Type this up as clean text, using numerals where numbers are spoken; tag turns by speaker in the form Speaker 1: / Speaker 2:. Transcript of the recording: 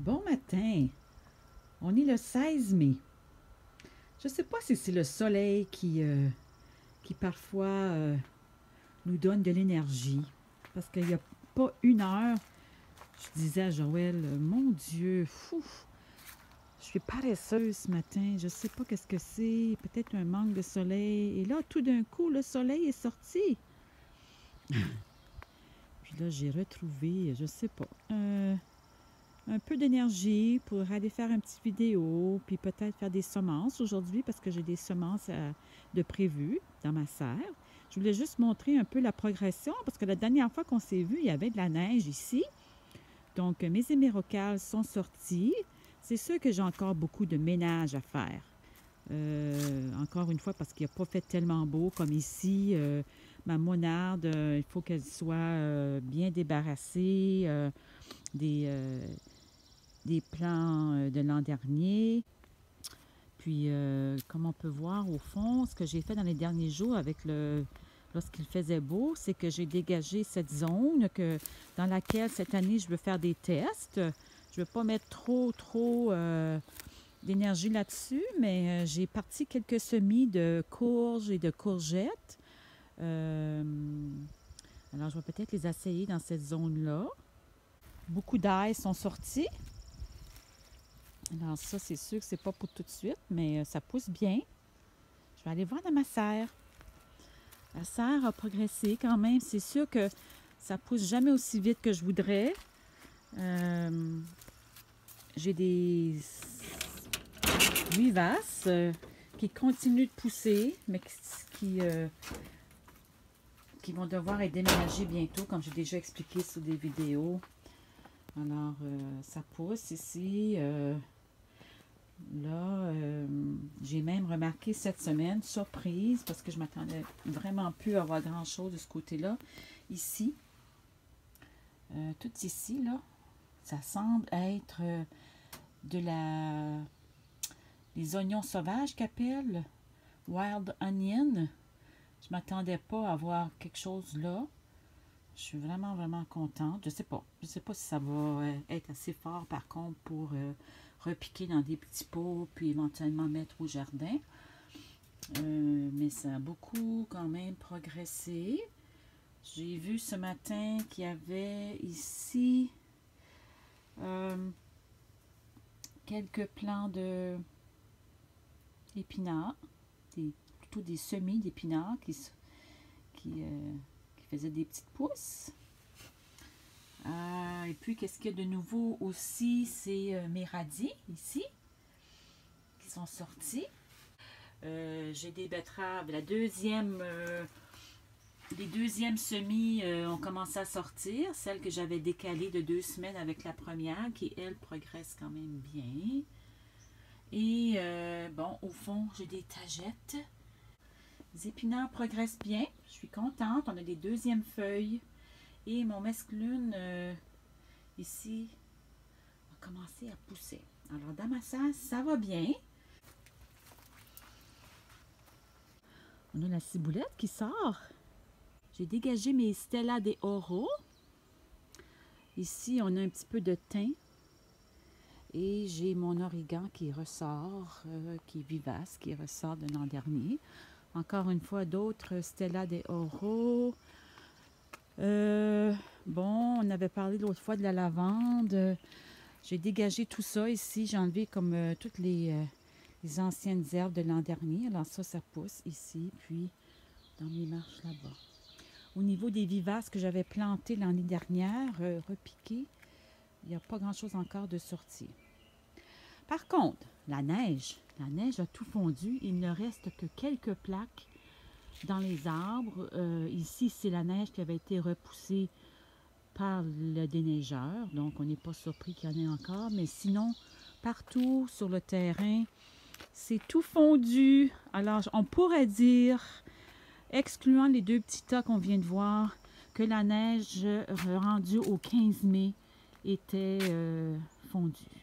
Speaker 1: Bon matin, on est le 16 mai. Je ne sais pas si c'est le soleil qui parfois nous donne de l'énergie. Parce qu'il n'y a pas une heure, je disais à Joël, mon Dieu, fou, je suis paresseuse ce matin, je ne sais pas qu'est-ce que c'est, peut-être un manque de soleil. Et là, tout d'un coup, le soleil est sorti. Puis là, j'ai retrouvé, je ne sais pas, un peu d'énergie pour aller faire une petite vidéo, puis peut-être faire des semences aujourd'hui parce que j'ai des semences de prévues dans ma serre. Je voulais juste montrer un peu la progression parce que la dernière fois qu'on s'est vu, il y avait de la neige ici. Donc, mes hémérocales sont sortis. C'est sûr que j'ai encore beaucoup de ménage à faire. Encore une fois, parce qu'il n'a pas fait tellement beau comme ici. Ma monarde, il faut qu'elle soit bien débarrassée des plants de l'an dernier. Puis, comme on peut voir au fond, ce que j'ai fait dans les derniers jours lorsqu'il faisait beau, c'est que j'ai dégagé cette zone dans laquelle cette année je veux faire des tests. Je ne veux pas mettre trop d'énergie là-dessus, mais j'ai parti quelques semis de courges et de courgettes. Alors, je vais peut-être les essayer dans cette zone-là. Beaucoup d'ail sont sortis. Alors ça, c'est sûr que c'est pas pour tout de suite, mais ça pousse bien. Je vais aller voir dans ma serre. La serre a progressé quand même. C'est sûr que ça pousse jamais aussi vite que je voudrais. J'ai des vivaces qui continuent de pousser, mais qui vont devoir être déménagées bientôt, comme j'ai déjà expliqué sur des vidéos. Alors, ça pousse ici. Là, j'ai même remarqué cette semaine, surprise, parce que je m'attendais vraiment plus à avoir grand-chose de ce côté-là. Ici, tout ici, là, ça semble être les oignons sauvages qu'appellent Wild Onion. Je m'attendais pas à avoir quelque chose là. Je suis vraiment contente. Je sais pas si ça va être assez fort par contre pour repiquer dans des petits pots puis éventuellement mettre au jardin. Mais ça a beaucoup quand même progressé. J'ai vu ce matin qu'il y avait ici quelques plants d'épinards, plutôt des semis d'épinards qui faisaient des petites pousses. Et puis, qu'est-ce qu'il y a de nouveau aussi? C'est mes radis, ici, qui sont sortis. J'ai des betteraves. Les deuxièmes semis ont commencé à sortir. Celle que j'avais décalée de 2 semaines avec la première, qui, elle, progresse quand même bien. Et, bon, au fond, j'ai des tagettes. Les épinards progressent bien. Je suis contente. On a des deuxièmes feuilles. Et mon mesclune, ici, a commencé à pousser. Alors, dans ma serre, ça va bien. On a la ciboulette qui sort. J'ai dégagé mes Stella de Oro. Ici, on a un petit peu de thym. Et j'ai mon origan qui ressort, qui est vivace, qui ressort de l'an dernier. Encore une fois, d'autres Stella de Oro. Bon, on avait parlé l'autre fois de la lavande. J'ai dégagé tout ça ici. J'ai enlevé comme toutes les anciennes herbes de l'an dernier. Alors ça pousse ici, puis dans mes marches là-bas. Au niveau des vivaces que j'avais plantées l'année dernière, repiquées, il n'y a pas grand-chose encore de sorti. Par contre, la neige a tout fondu. Il ne reste que quelques plaques dans les arbres. Ici, c'est la neige qui avait été repoussée par le déneigeur. Donc, on n'est pas surpris qu'il y en ait encore. Mais sinon, partout sur le terrain, c'est tout fondu. Alors, on pourrait dire, excluant les 2 petits tas qu'on vient de voir, que la neige rendue au 15 mai était fondue.